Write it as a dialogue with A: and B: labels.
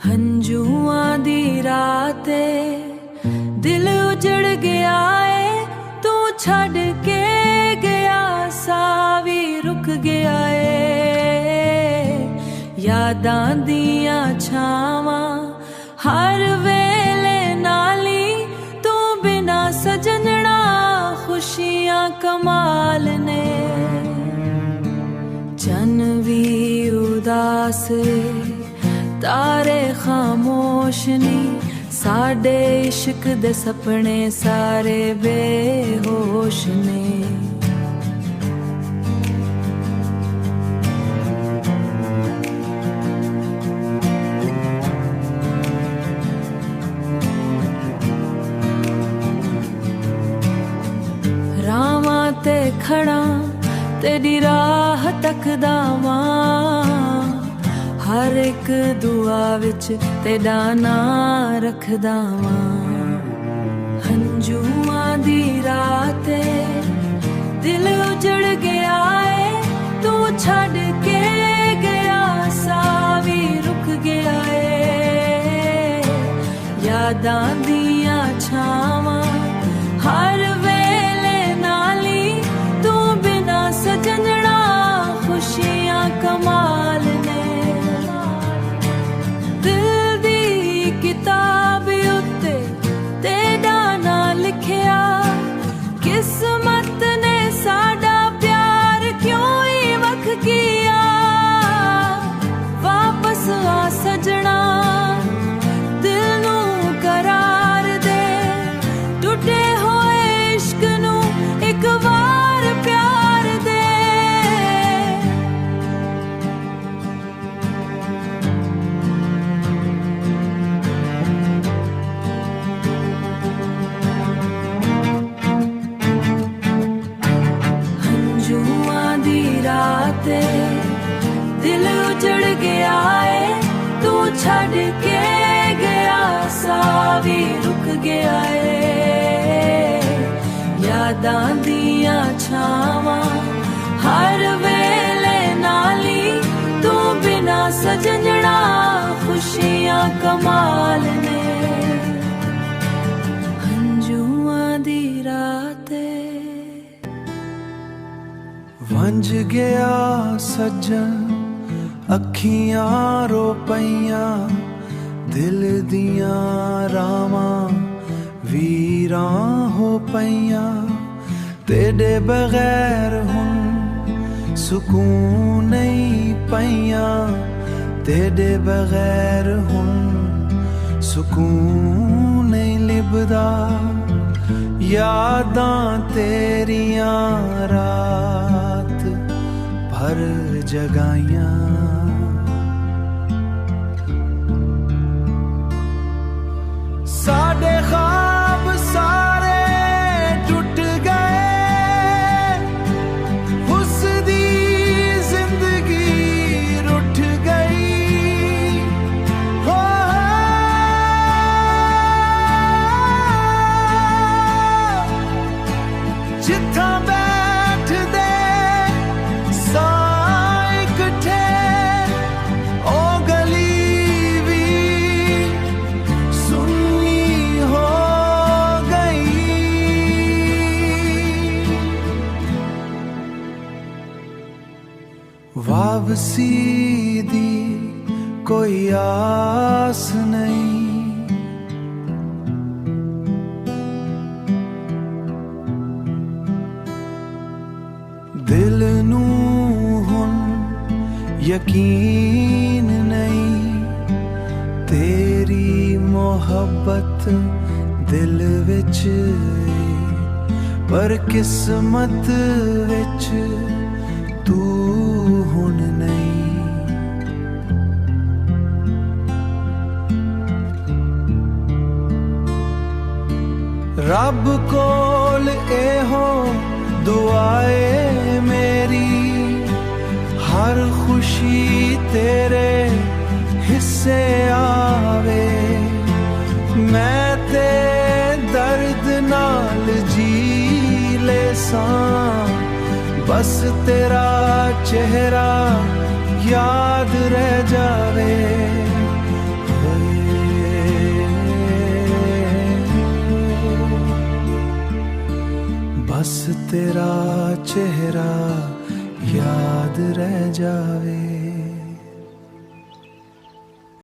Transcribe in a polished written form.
A: हंजुआं दी राते दिल उजड़ गया है, तू छड़ के गया सावी रुक गया है। यादां दियां छावां हर वेले नाली, तू बिना सजनना खुशियां कमाल ने। चन भी उदास तारे खामोश नी, साडे इश्क दे सपने सारे बेहोश ने। रावां ते खड़ा तेरी राह तकदा वां, हर एक दुआ विच तेरा नां रखदा वां। हंजुआं दी राते दिल उजड़ गया है, तू छड़ के गया सावी रुक गया है। यादां दियां छावां हर वेले नाली, तू बिना सजनना खुशियां कमाल ने। दिल दी किताब उत्ते तेरा ना लिखिया, किस्मत ने साडा प्यार क्यों ही वख किया। वापस आ सजना दिल नू करार दे, टूटे होए इश्क नू एक बार प्यार दे। हंजुआं दी राते दिल उजड़ गया है, तू छड़ के गया सावी रुक गया है। यादां दियां छावां हर वेले नाली, तू बिना सजनना खुशियां कमाल ने। हंजुआं दी राते
B: वंज गया सज्जन अखियां रो पईयां, दिल दियां रावां वीरां हो पईयां। तेरे बगैर हुन सुकून नहीं पईयां, तेरे बगैर हुन सुकून नहीं लिबदा। यादां तेरियां रात भर जगाइयां, साडे ख्वाब सारे टूट गए, हुस्दी जिंदगी रुठ गई। हो जिथा बैठ दे साए कट्ठे, ओ गली भी सुन्नी हो गई। वापसी दी कोई आस नहीं, दिल नू हुन यकीन नहीं। तेरी मोहब्बत दिल विच पर किस्मत विच तू हुन नहीं। रब कोल एहो दुआए मेरी, हर खुशी तेरे हिस्से आवे। मैं ते दर्द नाल जी ले सां, बस तेरा चेहरा याद रह जावे। बस तेरा चेहरा याद रह जावे।